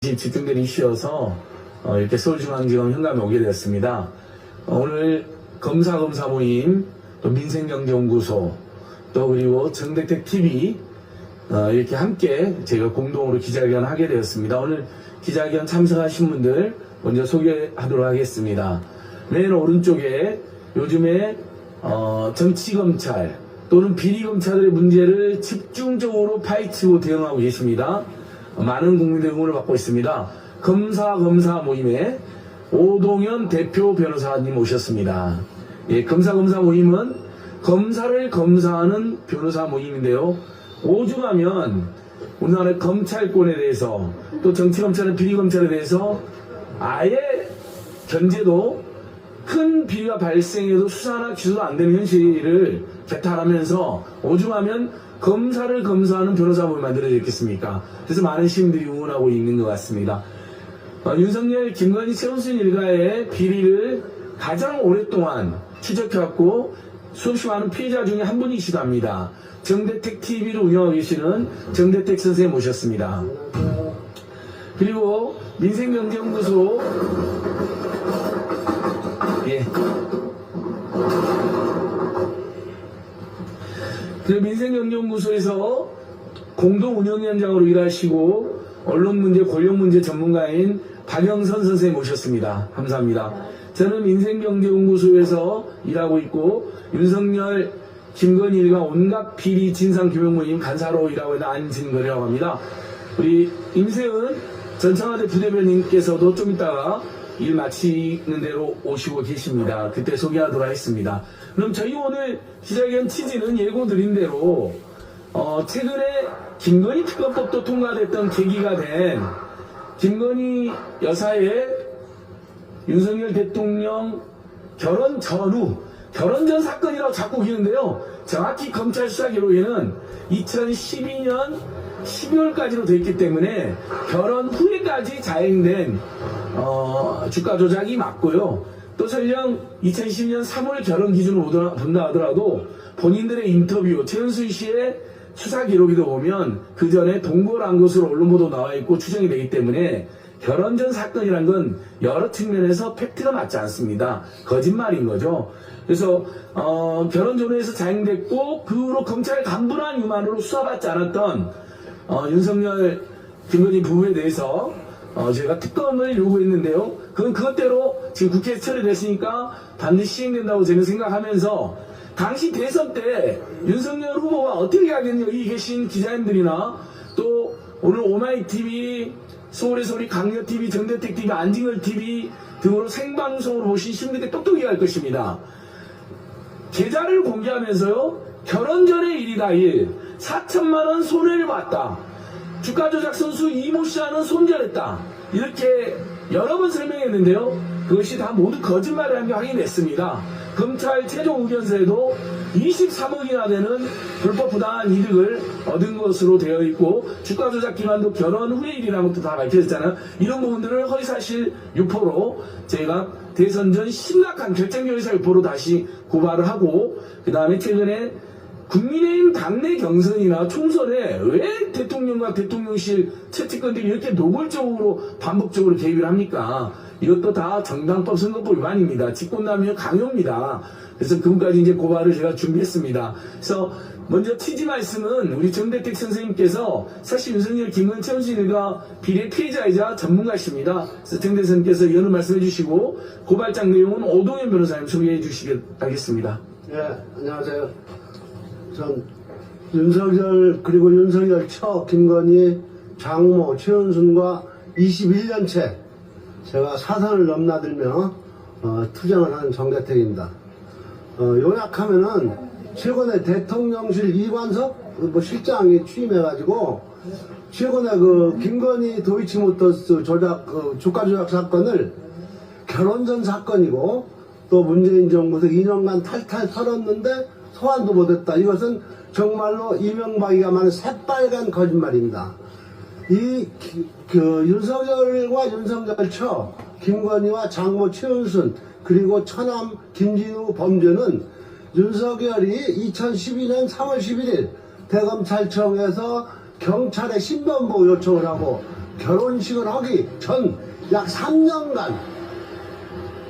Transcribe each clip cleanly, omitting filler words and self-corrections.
집중된 이슈여서 이렇게 서울중앙지검 현감에 오게 되었습니다. 오늘 검사 모임, 또 민생경제연구소, 또 그리고 정대택 TV 이렇게 함께 제가 공동으로 기자회견을 하게 되었습니다. 오늘 기자회견 참석하신 분들 먼저 소개하도록 하겠습니다. 맨 오른쪽에 요즘에 정치검찰 또는 비리검찰들의 문제를 집중적으로 파헤치고 대응하고 계십니다. 많은 국민들의 응원을 받고 있습니다. 검사 모임에 오동현 대표 변호사님 오셨습니다. 예, 검사 모임은 검사를 검사하는 변호사 모임인데요. 오죽하면 우리나라 검찰권에 대해서 또 정치검찰은 비리검찰에 대해서 아예 견제도 큰 비리가 발생해도 수사나 기소도 안 되는 현실을 개탄하면서 오죽하면 검사를 검사하는 변호사 모임을 만들어졌겠습니까? 그래서 많은 시민들이 응원하고 있는 것 같습니다. 윤석열, 김건희, 최은순 일가의 비리를 가장 오랫동안 추적해왔고 수없이 많은 피해자 중에 한 분이시기도 합니다. 정대택 TV를 운영하고 계시는 정대택 선생님 모셨습니다. 그리고 민생경제연구소 민생경제연구소에서 공동운영위원장으로 일하시고 언론문제, 권력문제 전문가인 박영선 선생님 모셨습니다. 감사합니다. 저는 민생경제연구소에서 일하고 있고 윤석열, 김건희 일가 온갖 비리 진상규명모임 간사로 일하고 있는 안진걸이라고 합니다. 우리 임세은 전 청와대 부대변인께서도 좀 이따가 일 마치는 대로 오시고 계십니다. 그때 소개하도록 하겠습니다. 그럼 저희 오늘 기자회견 취지는 예고드린 대로 최근에 김건희 특검법도 통과됐던 계기가 된 김건희 여사의 윤석열 대통령 결혼 전후, 결혼 전 사건이라고 자꾸 우기는데요. 정확히 검찰 수사 기록에는 2012년 12월까지로 되어 있기 때문에 결혼 후에까지 자행된 주가 조작이 맞고요. 또 설령 2010년 3월 결혼 기준으로 본다 하더라도 본인들의 인터뷰, 최은순 씨의 수사 기록에도 보면 그 전에 동거한 것으로 언론 보도 나와 있고 추정이 되기 때문에 결혼 전 사건이란 건 여러 측면에서 팩트가 맞지 않습니다. 거짓말인 거죠. 그래서 결혼 전후에서 자행됐고 그 후로 검찰 간부란 유만으로 수사받지 않았던 윤석열, 김건희 부부에 대해서 저희가 특검을 요구했는데요. 그건 그것대로 지금 국회에서 처리됐으니까 반드시 시행된다고 저는 생각하면서 당시 대선 때 윤석열 후보가 어떻게 하겠냐 여기 계신 기자님들이나 또 오늘 오마이TV, 서울의 소리, 강력TV, 정대택TV, 안진걸TV 등으로 생방송으로 보신 시민들이 똑똑히 할 것입니다. 계좌를 공개하면서요. 결혼 전의 일이다 4천만원 손해를 봤다. 주가 조작 선수 이모 씨와는 손절했다. 이렇게 여러 번 설명했는데요. 그것이 다 모두 거짓말이라는 게 확인됐습니다. 검찰 최종 의견서에도 23억이나 되는 불법 부당한 이득을 얻은 것으로 되어 있고 주가 조작 기간도 결혼 후의 일이라는 것도 다 밝혀졌잖아요. 이런 부분들을 허위사실 유포로 저희가 대선 전 심각한 결정적 의사 유포로 다시 고발을 하고 그 다음에 최근에 국민의힘 당내 경선이나 총선에 왜 대통령과 대통령실 채택권들이 이렇게 노골적으로 반복적으로 개입을 합니까? 이것도 다 정당법 선거법 위반입니다. 직권남용 강요입니다. 그래서 그분까지 이제 고발을 제가 준비했습니다. 그래서 먼저 취지 말씀은 우리 정대택 선생님께서 사실 윤석열, 김건희, 최은순 일가 비리의 피해자이자 전문가십니다. 그래서 정대택 선생님께서 연을 말씀해 주시고 고발장 내용은 오동현 변호사님 소개해 주시겠습니다. 네, 안녕하세요. 전 윤석열 그리고 윤석열 처 김건희 장모 최은순과 21년째 제가 사선을 넘나들며 투쟁을 하는 정대택입니다. 요약하면은 최근에 대통령실 이관석 실장이 취임해가지고 최근에 그 김건희 도이치모터스 조작 주가 조작 사건을 결혼 전 사건이고 또 문재인 정부에서 2년간 탈탈 털었는데 소환도 못했다. 이것은 정말로 이명박이가 말하는 새빨간 거짓말입니다. 윤석열과 윤석열 처, 김건희와 장모 최은순, 그리고 처남 김진우 범죄는 윤석열이 2012년 3월 11일 대검찰청에서 경찰에 신변보호 요청을 하고 결혼식을 하기 전 약 3년간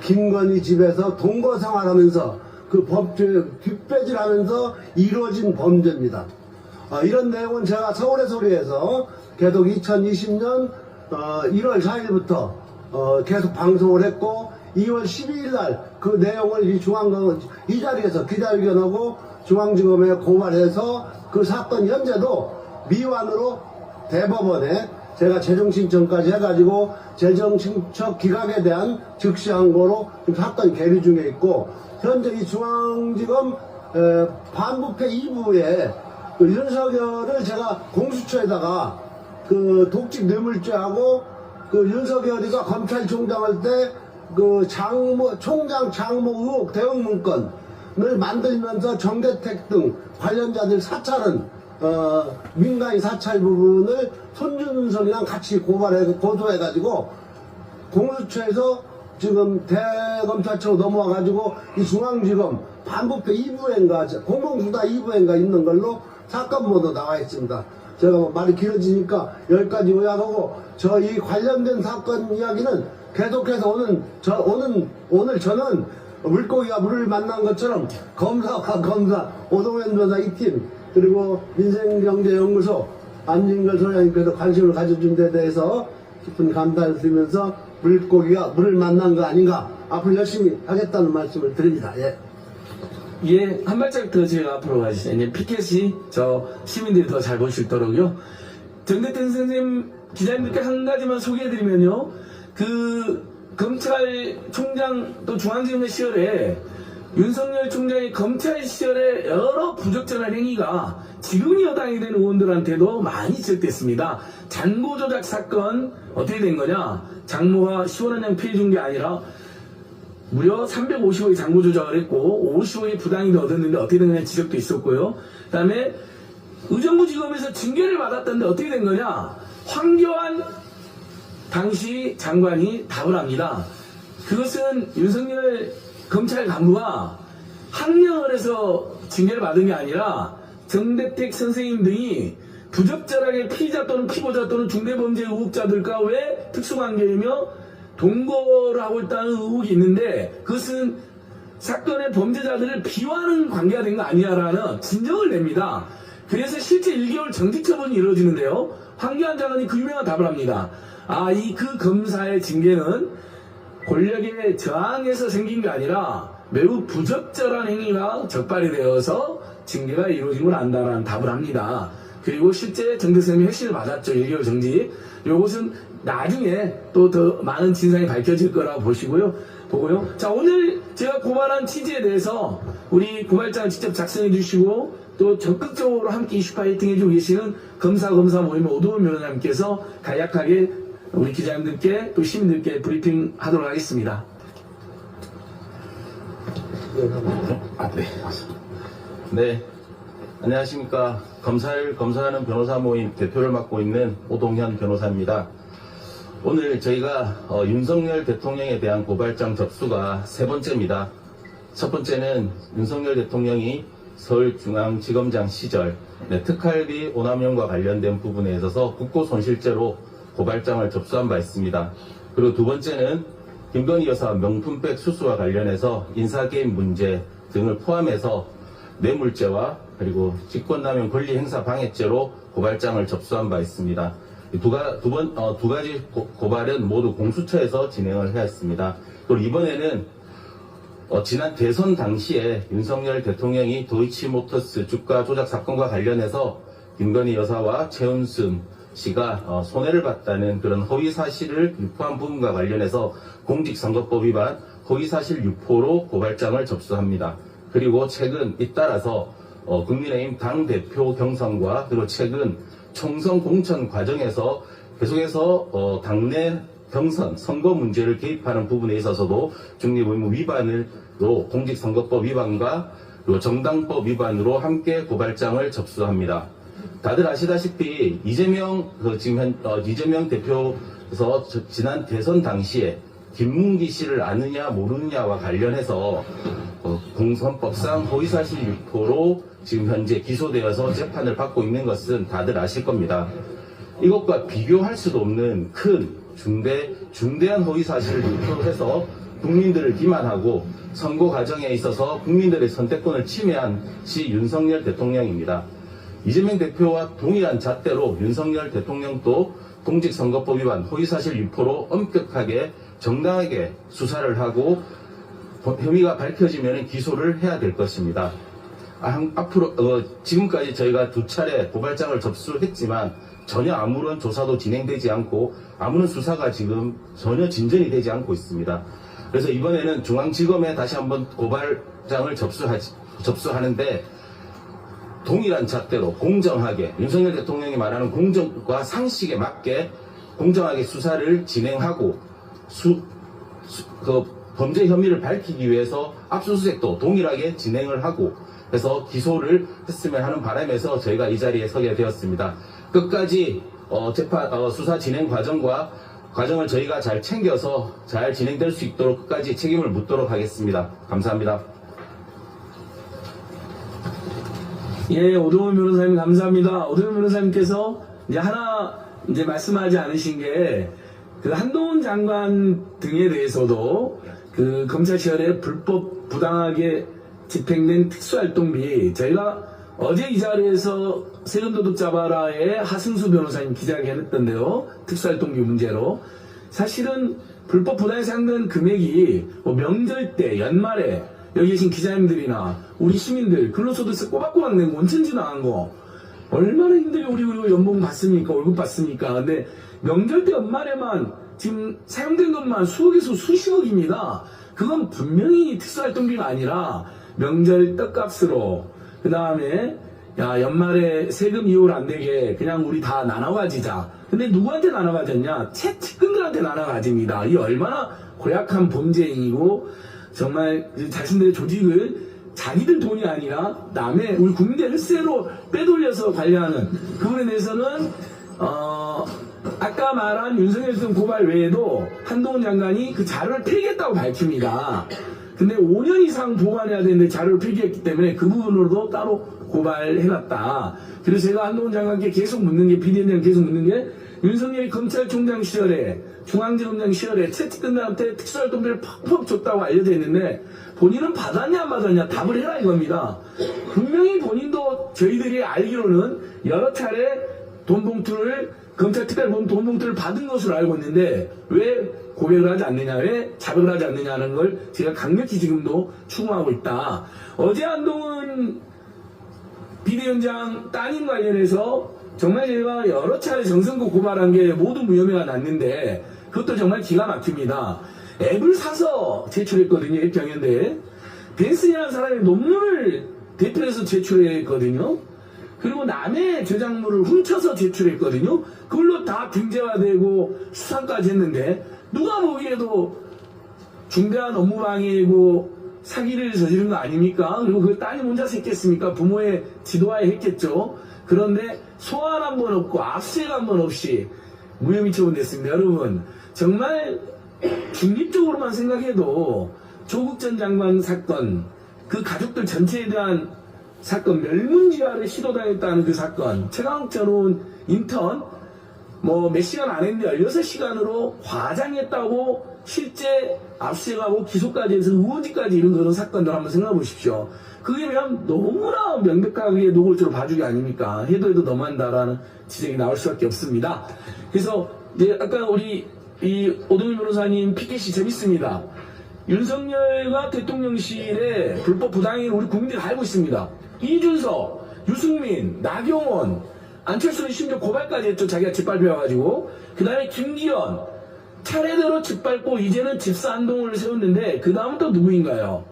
김건희 집에서 동거생활하면서 그 법조에 뒷배질하면서 이루어진 범죄입니다. 이런 내용은 제가 서울의 소리에서 계속 2020년 1월 4일부터 계속 방송을 했고 2월 12일 날 그 내용을 이 자리에서 기자회견하고 중앙지검에 고발해서 그 사건 현재도 미완으로 대법원에 제가 재정신청까지 해가지고 재정신청 기각에 대한 즉시항고로 지금 사건이 계류 중에 있고 현재 이 중앙지검 반부패 2부에 그 윤석열을 제가 공수처에다가 그 독직 뇌물죄하고 그 윤석열이가 검찰총장 할 때 그 총장 장모 의혹 대응 문건을 만들면서 정대택 등 관련자들 사찰은 민간인 사찰 부분을 손준성이랑 같이 고소해가지고 공수처에서 지금 대검찰청으로 넘어와가지고 이 중앙지검 반부패 2부인가 공공수사 2부인가 있는 걸로 사건번호 나와 있습니다. 제가 말이 길어지니까 여기까지 요약하고 이 관련된 사건 이야기는 계속해서 오늘 저는 물고기가 물을 만난 것처럼 검사와 검사 오동현 변호사 2팀 그리고 민생경제연구소 안진걸 소장님께서 관심을 가져준 데 대해서 깊은 감사를 드리면서 물고기가 물을 만난 거 아닌가 앞으로 열심히 하겠다는 말씀을 드립니다. 예. 예, 한 발짝 더 제가 앞으로 가시죠. 이제 피켓이 저 시민들이 더 잘 볼 수 있도록요. 정대택 선생님 기자님들께 한 가지만 소개해드리면요. 그 검찰총장 또 중앙지검의 시절에 윤석열 총장이 검찰 시절에 여러 부적절한 행위가 지금 여당이 된 의원들한테도 많이 지적됐습니다. 잔고 조작 사건 어떻게 된 거냐? 장모가 10원 한 장 피해 준 게 아니라 무려 350억의 잔고 조작을 했고 50억의 부당이익을 얻었는데 어떻게 된 거냐 지적도 있었고요. 그 다음에 의정부지검에서 징계를 받았던데 어떻게 된 거냐? 황교안 당시 장관이 답을 합니다. 그것은 윤석열 검찰 간부가 항명을 해서 징계를 받은 게 아니라 정대택 선생님 등이 부적절하게 피의자 또는 피고자 또는 중대범죄 의혹자들과 왜 특수관계이며 동거를 하고 있다는 의혹이 있는데 그것은 사건의 범죄자들을 비호하는 관계가 된 거 아니냐라는 진정을 냅니다. 그래서 실제 1개월 정직 처분이 이루어지는데요. 황교안 장관이 그 유명한 답을 합니다. 그 검사의 징계는 권력에 저항해서 생긴 게 아니라 매우 부적절한 행위가 적발이 되어서 징계가 이루어진 걸 안다라는 답을 합니다. 그리고 실제 정대선생님이 핵실을 받았죠. 1개월 정직. 요것은 나중에 또 더 많은 진상이 밝혀질 거라고 보고요. 자, 오늘 제가 고발한 취지에 대해서 우리 고발장을 직접 작성해 주시고 또 적극적으로 함께 이슈 파이팅 해주고 계시는 검사 모임 오동훈 변호사님께서 간략하게 우리 기자님들께 또 시민들께 브리핑 하도록 하겠습니다. 네. 안녕하십니까. 검사하는 변호사 모임 대표를 맡고 있는 오동현 변호사입니다. 오늘 저희가 윤석열 대통령에 대한 고발장 접수가 세 번째입니다. 첫 번째는 윤석열 대통령이 서울중앙지검장 시절 특활비 오남용과 관련된 부분에 있어서 국고손실죄로 고발장을 접수한 바 있습니다. 그리고 두 번째는 김건희 여사 명품백 수수와 관련해서 인사개입 문제 등을 포함해서 뇌물죄와 그리고 직권남용 권리행사 방해죄로 고발장을 접수한 바 있습니다. 두 가지 고발은 모두 공수처에서 진행을 하였습니다. 그리고 이번에는 지난 대선 당시에 윤석열 대통령이 도이치모터스 주가 조작 사건과 관련해서 김건희 여사와 최은순 씨가 손해를 봤다는 그런 허위사실을 유포한 부분과 관련해서 공직선거법 위반 허위사실 유포로 고발장을 접수합니다. 그리고 최근 잇따라서 국민의힘 당대표 경선과 그리고 최근 총선 공천 과정에서 계속해서 당내 경선, 선거 문제를 개입하는 부분에 있어서도 중립의무 위반으로 공직선거법 위반과 그리고 정당법 위반으로 함께 고발장을 접수합니다. 다들 아시다시피 이재명 대표에서 지난 대선 당시에 김문기 씨를 아느냐 모르느냐와 관련해서 공선법상 허위사실 유포로 지금 현재 기소되어서 재판을 받고 있는 것은 다들 아실 겁니다. 이것과 비교할 수도 없는 큰 중대한 허위 사실을 유포해서 국민들을 기만하고 선거 과정에 있어서 국민들의 선택권을 침해한 시 윤석열 대통령입니다. 이재명 대표와 동일한 잣대로 윤석열 대통령도 공직선거법 위반 허위사실 유포로 엄격하게 정당하게 수사를 하고 혐의가 밝혀지면 기소를 해야 될 것입니다. 앞으로 지금까지 저희가 2차례 고발장을 접수했지만 전혀 아무런 조사도 진행되지 않고 아무런 수사가 지금 전혀 진전이 되지 않고 있습니다. 그래서 이번에는 중앙지검에 다시 한번 고발장을 접수하는데 동일한 잣대로 공정하게 윤석열 대통령이 말하는 공정과 상식에 맞게 공정하게 수사를 진행하고 범죄 혐의를 밝히기 위해서 압수수색도 동일하게 진행을 하고 해서 기소를 했으면 하는 바람에서 저희가 이 자리에 서게 되었습니다. 끝까지 수사 진행 과정을 저희가 잘 챙겨서 잘 진행될 수 있도록 끝까지 책임을 묻도록 하겠습니다. 감사합니다. 예, 오동훈 변호사님 감사합니다. 오동훈 변호사님께서 이제 말씀하지 않으신 게 그 한동훈 장관 등에 대해서도 그 검찰시절에 불법 부당하게 집행된 특수활동비 저희가 어제 이 자리에서 세금도둑 잡아라의 하승수 변호사님 기자회견 했던데요. 특수활동비 문제로 사실은 불법 부당에 상당한 금액이 명절 때 연말에 여기 계신 기자님들이나 우리 시민들 근로소득세 꼬박꼬박 내고 원천지 나간 거 얼마나 힘들게 우리 연봉 받습니까? 월급 받습니까? 근데 명절 때 연말에만 지금 사용된 것만 수억에서 수십억입니다. 그건 분명히 특수활동비가 아니라 명절 떡값으로 그 다음에 연말에 세금 이월 안 되게 그냥 우리 다 나눠 가지자. 근데 누구한테 나눠 가졌냐? 측근들한테 나눠 가집니다. 이 얼마나 고약한 범죄이고 정말 자신들의 조직을 자기들 돈이 아니라 남의 우리 국민의 혈세로 빼돌려서 관리하는 그분에 대해서는 아까 말한 윤석열 등 고발 외에도 한동훈 장관이 그 자료를 폐기했다고 밝힙니다. 근데 5년 이상 보관해야 되는데 자료를 폐기했기 때문에 그 부분으로도 따로 고발해놨다. 그래서 제가 한동훈 장관께 계속 묻는 게 비대위원장 계속 묻는 게 윤석열이 검찰총장 시절에 중앙지검장 시절에 채찍근들한테 특수활동비를 팍팍 줬다고 알려져 있는데 본인은 받았냐 안 받았냐 답을 해라 이겁니다. 분명히 본인도 저희들이 알기로는 여러 차례 검찰 특별본 돈봉투를 받은 것으로 알고 있는데 왜 고백을 하지 않느냐, 왜 자백을 하지 않느냐는 걸 제가 강력히 지금도 추궁하고 있다. 어제 한동훈 비대위원장 따님 관련해서 정말 제가 여러 차례 정선고 고발한 게 모두 무혐의가 났는데 그것도 정말 기가 막힙니다. 앱을 사서 제출했거든요. 앱경연대에. 벤슨이라는 사람이 논문을 대표해서 제출했거든요. 그리고 남의 저작물을 훔쳐서 제출했거든요. 그걸로 다 등재화되고 수상까지 했는데 누가 보기에도 중대한 업무방해이고 사기를 저지른 거 아닙니까? 그리고 그걸 따님 혼자서 했겠습니까? 부모의 지도하에 했겠죠. 그런데 소환 한 번 없고 압수수색 한 번 없이 무혐의 처분됐습니다. 여러분 정말 중립적으로만 생각해도 조국 전 장관 사건 그 가족들 전체에 대한 사건 멸문지화를 시도당했다는 그 사건 최강욱 전 인턴 몇 시간 안 했는데 16시간으로 과장했다고 실제 압수수색하고 기소까지 해서 의원직까지 이른 그런 사건들 한번 생각해 보십시오. 그게 그냥 너무나 명백하게 노골적으로 봐주기 아닙니까? 해도 너무한다라는 지적이 나올 수밖에 없습니다. 그래서 이제 아까 우리 이 오동일 변호사님 피켓이 재밌습니다. 윤석열과 대통령실의 불법 부당행위를 우리 국민들이 다 알고 있습니다. 이준석, 유승민, 나경원, 안철수는 심지어 고발까지 했죠. 자기가 짓밟혀가지고. 그 다음에 김기현 차례대로 짓밟고 이제는 집사 한동훈을 세웠는데 그 다음은 또 누구인가요?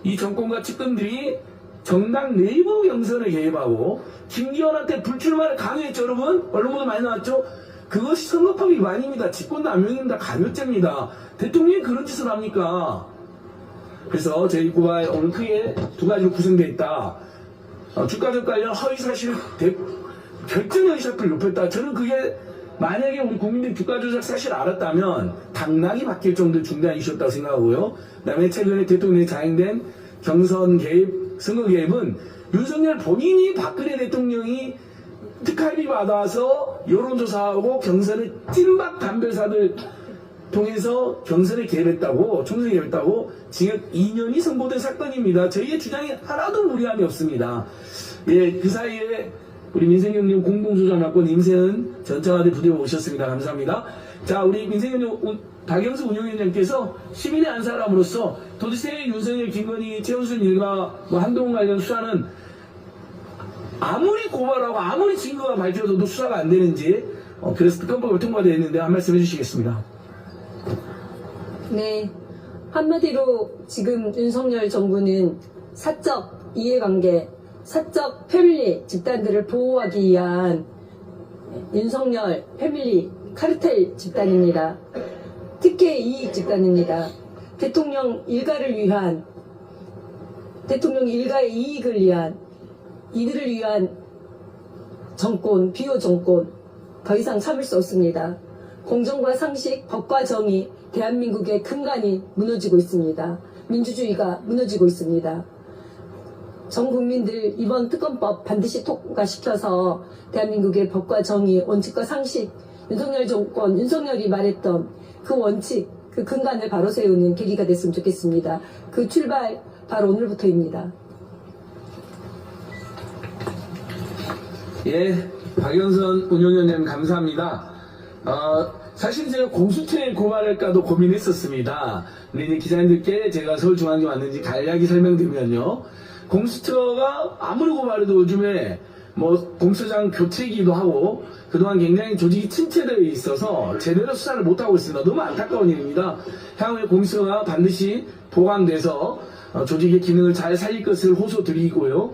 이 정권과 측근들이 정당 내부 경선에 개입하고 김기현한테 불출마를 강요했죠. 여러분 언론 보도 많이 나왔죠. 그것이 선거법 위반입니다. 직권남용입니다. 강요죄입니다. 대통령이 그런 짓을 합니까? 그래서 저희 고발 오늘 크게 두 가지로 구성되어 있다. 주가적 관련 허위사실 결정의 의사표를 높였다. 저는 그게 만약에 우리 국민들이 주가조작 사실 알았다면 당락이 바뀔 정도의 중대한 이슈였다고 생각하고요. 그다음에 최근에 대통령이 자행된 경선 개입, 선거 개입은 윤석열 본인이 박근혜 대통령이 특활비 받아서 여론조사하고 경선의 찐박 담별사들 통해서 경선에 개입했다고, 총선에 개입했다고 징역 2년이 선고된 사건입니다. 저희의 주장에 하나도 무리함이 없습니다. 예, 그 사이에 우리 민생경제 공동조장 맡고 임세은 전 청와대 부대표 오셨습니다. 감사합니다. 자, 우리 민생경제 박영수 운영위원장께서 시민의 한 사람으로서 도대체 윤석열, 김건희, 최은순 일가 한동훈 관련 수사는 아무리 고발하고 아무리 증거가 밝혀져도 수사가 안 되는지 그래서 특검법을 통과되어 있는데 한 말씀 해주시겠습니다. 네, 한마디로 지금 윤석열 정부는 사적 이해관계, 사적 패밀리 집단들을 보호하기 위한 윤석열 패밀리 카르텔 집단입니다. 특혜 이익 집단입니다. 대통령 일가를 위한, 대통령 일가의 이익을 위한, 이들을 위한 정권, 비호 정권 더 이상 참을 수 없습니다. 공정과 상식, 법과 정의, 대한민국의 근간이 무너지고 있습니다. 민주주의가 무너지고 있습니다. 전 국민들 이번 특검법 반드시 통과시켜서 대한민국의 법과 정의, 원칙과 상식, 윤석열 정권, 윤석열이 말했던 그 원칙, 그 근간을 바로 세우는 계기가 됐으면 좋겠습니다. 그 출발 바로 오늘부터입니다. 예, 박영선 운영위원님 감사합니다. 사실 제가 공수처에 고발할까도 고민했었습니다. 근데 이제 기자님들께 제가 서울중앙지 왔는지 간략히 설명드리면요. 공수처가 아무리 고발해도 요즘에 뭐 공수처장 교체기도 하고 그동안 굉장히 조직이 침체되어 있어서 제대로 수사를 못하고 있습니다. 너무 안타까운 일입니다. 향후에 공수처가 반드시 보강돼서 조직의 기능을 잘 살릴 것을 호소드리고요.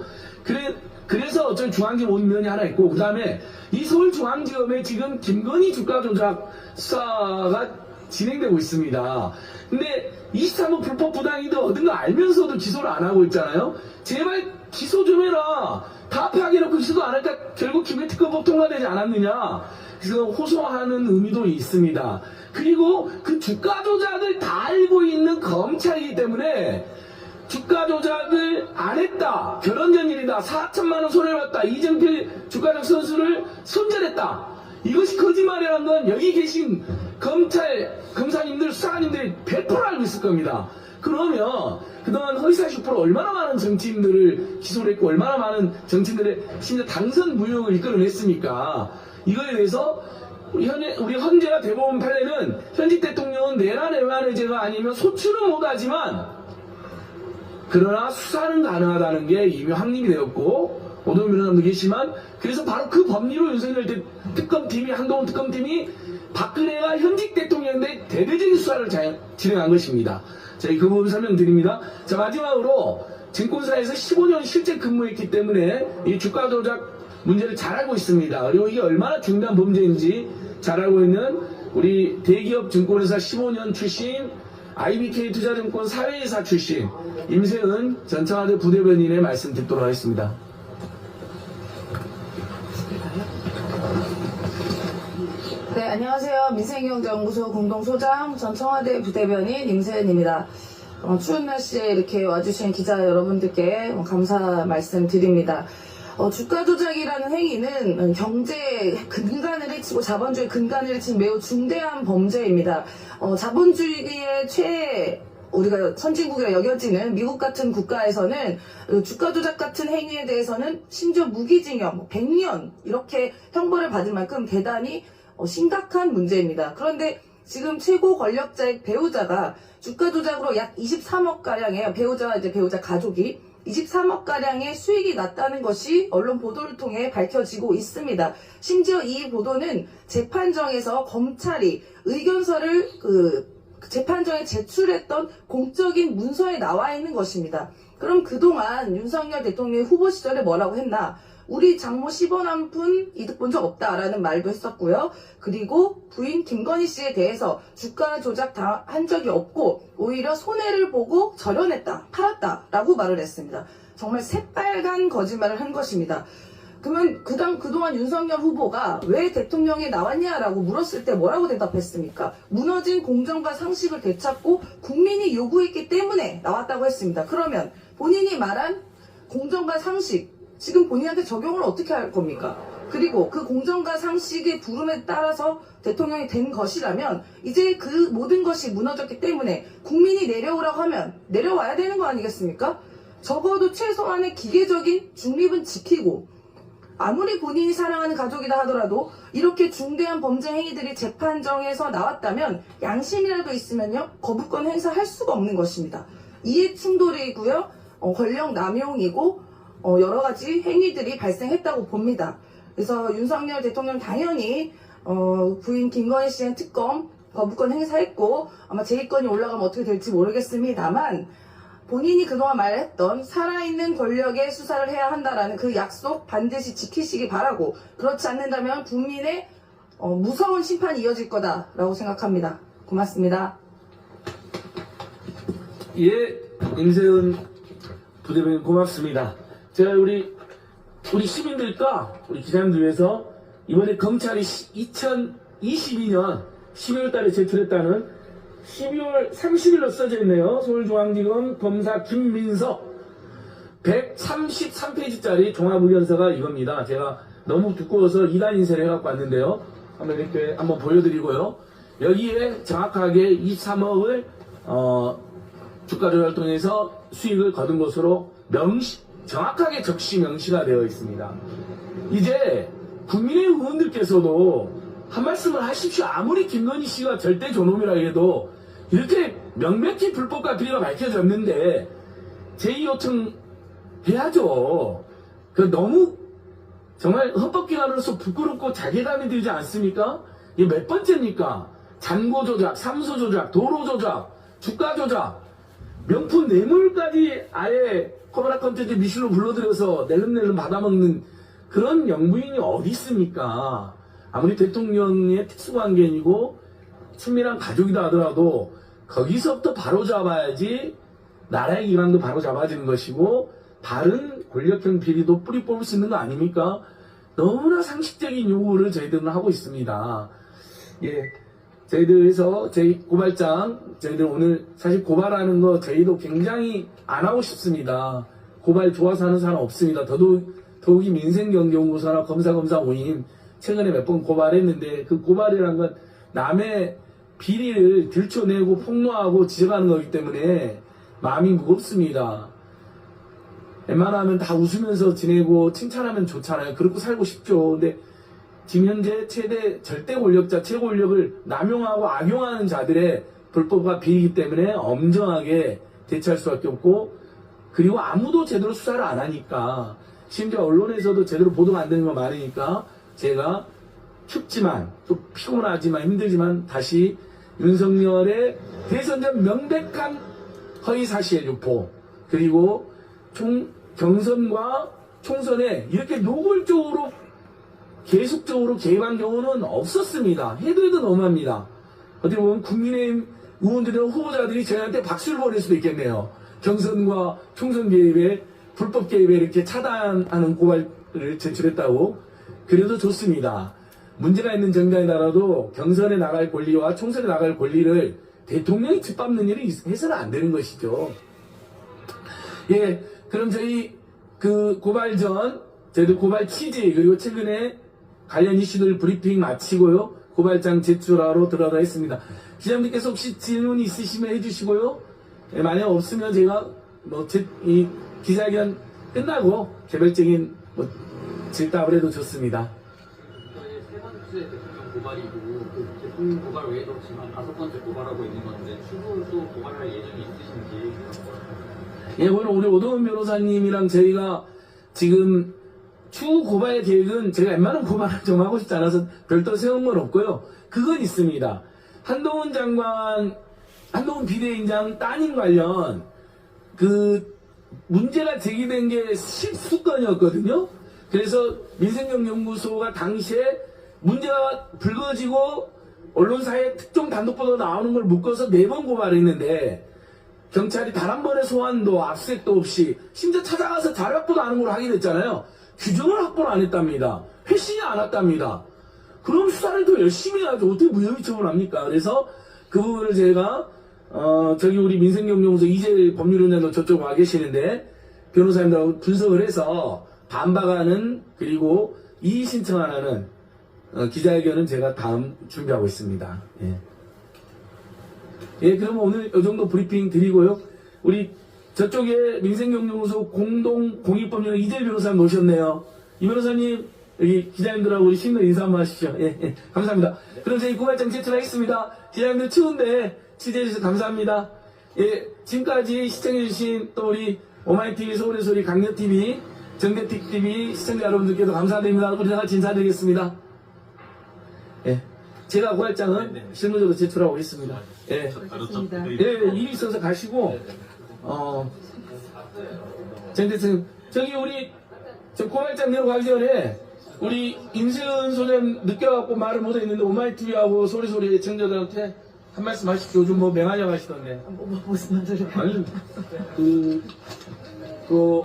그래서 어쩔 중앙지검 온 면이 하나 있고, 그 다음에 이 서울중앙지검에 지금 김건희 주가 조작 수사가 진행되고 있습니다. 근데 23호 불법 부당이득 얻은 거 알면서도 기소를 안 하고 있잖아요. 제발 기소 좀 해라. 다 파악해놓고 기소도 안 할까 결국 김해특검법 통과되지 않았느냐. 그래서 호소하는 의미도 있습니다. 그리고 그 주가 조작을 다 알고 있는 검찰이기 때문에 주가 조작을 안 했다. 결혼 전일이다. 4천만 원 손해봤다. 이정필 주가적 선수를 손절했다. 이것이 거짓말이라는 건 여기 계신 검찰 검사님들, 수사관님들이 100% 알고 있을 겁니다. 그러면 그동안 허위사실로 얼마나 많은 정치인들을 기소를 했고 얼마나 많은 정치인들의 심지어 당선 무효를 이끌어냈습니까? 이거에 대해서 우리 헌재와 대법원 판례는 현직 대통령은 내란 외환의 죄가 아니면 소출은 못하지만 그러나 수사는 가능하다는 게 이미 확립이 되었고 오동현 변호사님도 계시지만 그래서 바로 그 법리로 윤석열 특검팀이 한동훈 특검팀이 박근혜가 현직 대통령인데 대대적인 수사를 진행한 것입니다. 저희 그 부분 설명드립니다. 자, 마지막으로 증권사에서 15년 실제 근무했기 때문에 이 주가 조작 문제를 잘 알고 있습니다. 그리고 이게 얼마나 중대한 범죄인지 잘 알고 있는 우리 대기업 증권회사 15년 출신 IBK 투자증권 사회이사 출신 임세은 전 청와대 부대변인의 말씀 듣도록 하겠습니다. 네, 안녕하세요. 민생경제연구소 공동소장 전 청와대 부대변인 임세은입니다. 추운 날씨에 이렇게 와주신 기자 여러분들께 감사 말씀드립니다. 주가 조작이라는 행위는 경제 근간을 해치고 자본주의 근간을 해친 매우 중대한 범죄입니다. 자본주의의 우리가 선진국이라 여겨지는 미국 같은 국가에서는 주가 조작 같은 행위에 대해서는 심지어 무기징역 100년 이렇게 형벌을 받을 만큼 대단히 심각한 문제입니다. 그런데 지금 최고 권력자의 배우자가 주가 조작으로 약 23억가량의 배우자와 배우자 가족이 23억가량의 수익이 났다는 것이 언론 보도를 통해 밝혀지고 있습니다. 심지어 이 보도는 재판정에서 검찰이 의견서를 재판정에 제출했던 공적인 문서에 나와 있는 것입니다. 그럼 그동안 윤석열 대통령이 후보 시절에 뭐라고 했나? 우리 장모 10원 한 푼 이득 본 적 없다라는 말도 했었고요. 그리고 부인 김건희 씨에 대해서 주가 조작 한 적이 없고 오히려 손해를 보고 절연했다, 팔았다라고 말을 했습니다. 정말 새빨간 거짓말을 한 것입니다. 그러면 그동안 윤석열 후보가 왜 대통령에 나왔냐라고 물었을 때 뭐라고 대답했습니까? 무너진 공정과 상식을 되찾고 국민이 요구했기 때문에 나왔다고 했습니다. 그러면 본인이 말한 공정과 상식, 지금 본인한테 적용을 어떻게 할 겁니까? 그리고 그 공정과 상식의 부름에 따라서 대통령이 된 것이라면 이제 그 모든 것이 무너졌기 때문에 국민이 내려오라고 하면 내려와야 되는 거 아니겠습니까? 적어도 최소한의 기계적인 중립은 지키고 아무리 본인이 사랑하는 가족이다 하더라도 이렇게 중대한 범죄 행위들이 재판정에서 나왔다면 양심이라도 있으면요 거부권 행사할 수가 없는 것입니다. 이해 충돌이고요 권력 남용이고 여러 가지 행위들이 발생했다고 봅니다. 그래서 윤석열 대통령 당연히 부인 김건희 씨의 특검 거부권 행사했고 아마 제2건이 올라가면 어떻게 될지 모르겠습니다만 본인이 그동안 말했던 살아있는 권력의 수사를 해야 한다라는 그 약속 반드시 지키시기 바라고 그렇지 않는다면 국민의 무서운 심판이 이어질 거다라고 생각합니다. 고맙습니다. 예, 임세은 부대변인 고맙습니다. 제가 우리 시민들과 우리 기자님들 위해서 이번에 검찰이 2022년 12월 달에 제출했다는 12월 30일로 써져 있네요. 서울중앙지검 검사 김민석 133페이지짜리 종합의견서가 이겁니다. 제가 너무 두꺼워서 2단 인쇄를 해갖고 왔는데요. 한번 이렇게 한번 보여드리고요. 여기에 정확하게 23억을 주가 조작을 통해서 수익을 거둔 것으로 정확하게 적시 명시가 되어 있습니다. 이제 국민의힘 의원들께서도 한 말씀을 하십시오. 아무리 김건희 씨가 절대 존엄이라 해도 이렇게 명백히 불법과 비리가 밝혀졌는데 제2요청 해야죠. 너무 정말 헌법기관으로서 부끄럽고 자괴감이 들지 않습니까? 이게 몇 번째입니까? 잔고 조작, 삼소 조작, 도로 조작, 주가 조작, 명품 뇌물까지 아예 코바나 컨텐츠 미실로 불러들여서 낼름낼름 받아먹는 그런 영부인이 어디 있습니까? 아무리 대통령의 특수관계이고 친밀한 가족이다 하더라도 거기서부터 바로 잡아야지 나라의 기관도 바로 잡아지는 것이고 다른 권력형 비리도 뿌리 뽑을 수 있는 거 아닙니까? 너무나 상식적인 요구를 저희들은 하고 있습니다. 예, 저희들에서 저희 고발장 저희들 오늘 사실 고발하는 거 저희도 굉장히 안 하고 싶습니다. 고발 좋아서 하는 사람 없습니다. 더욱이 민생경제연구소나 검사 모임 최근에 몇 번 고발했는데 그 고발이란 건 남의 비리를 들춰내고 폭로하고 지적하는 거기 때문에 마음이 무겁습니다. 웬만하면 다 웃으면서 지내고 칭찬하면 좋잖아요. 그렇고 살고 싶죠. 근데 지금 현재 최대 절대 권력자 최고 권력을 남용하고 악용하는 자들의 불법과 비리이기 때문에 엄정하게 대처할 수밖에 없고 그리고 아무도 제대로 수사를 안 하니까 심지어 언론에서도 제대로 보도가 안 되는 거 많으니까 제가 춥지만 또 피곤하지만 힘들지만 다시 윤석열의 대선 전 명백한 허위사실 유포 그리고 경선과 총선에 이렇게 노골적으로 계속적으로 개입한 경우는 없었습니다. 해도 너무합니다. 어떻게 보면 국민의힘 의원들이나 후보자들이 저희한테 박수를 보낼 수도 있겠네요. 경선과 총선 개입에 불법 개입에 이렇게 차단하는 고발을 제출했다고 그래도 좋습니다. 문제가 있는 정당이더라도 경선에 나갈 권리와 총선에 나갈 권리를 대통령이 짓밟는 일이 해서는 안 되는 것이죠. 예, 그럼 저희 그 고발 전 저희들 고발 취지 그리고 최근에 관련 이슈들 브리핑 마치고요. 고발장 제출하러 들어가도록 했습니다. 기자님께서 혹시 질문 있으시면 해주시고요. 예, 만약 없으면 제가 이 기자회견 끝나고 개별적인 질답을 해도 좋습니다. 세 번째 대통령 고발이고 그 대통령 고발 외에도 지금 5번째 고발하고 있는 건데 추후 또 고발할 예정이 있으신지. 예, 오늘 우리 오동훈 변호사님이랑 저희가 지금 추후 고발 계획은 제가 웬만한 고발을 좀 하고 싶지 않아서 별도 세운 건 없고요. 그건 있습니다. 한동훈 비대위원장 따님 관련 그 문제가 제기된 게 10수건이었거든요. 그래서 민생경제연구소가 당시에 문제가 불거지고 언론사에 특종 단독보도 나오는 걸 묶어서 4번 고발했는데 경찰이 단 한 번의 소환도 압수색도 없이 심지어 찾아가서 자료 확보도 안 하는 걸 하게 됐잖아요. 규정을 확보를 안 했답니다. 회신이 안 왔답니다. 그럼 수사를 더 열심히 해야죠. 어떻게 무혐의 처분합니까? 그래서 그 부분을 제가 저기 우리 민생경제연구소 이재일 법률위원장도 저쪽 와 계시는데 변호사님들하고 분석을 해서 반박하는 그리고 이의 신청하라는 기자회견은 제가 다음 준비하고 있습니다. 예. 예, 그럼 오늘 이 정도 브리핑 드리고요. 우리 저쪽에 민생경제연구소 공익법률 이재일 변호사님 모셨네요. 이 변호사님, 여기 기자님들하고 우리 신도 인사 한번 하시죠. 예, 예, 감사합니다. 그럼 저희 고발장 제출하겠습니다. 기자님들 추운데 취재해주셔서 감사합니다. 예, 지금까지 시청해주신 또 우리 오마이TV, 서울의 소리, 강렬TV, 정대틱TV 시청자 여러분들께도 감사드립니다. 우리 다 같이 인사드리겠습니다. 예, 제가 고발장은 실무적으로 제출하고 있습니다. 예, 알겠습니다. 예, 일이 있어서 가시고, 정대팀, 저기 우리, 저 고발장 내려가기 전에, 우리 임세은 소장 느껴갖고 말을 못했는데, 오마이TV하고 소리소리 청자들한테 한 말씀 하십시오. 요즘 뭐 맹하냐고 하시던데. 무슨 말을 해요? 아니,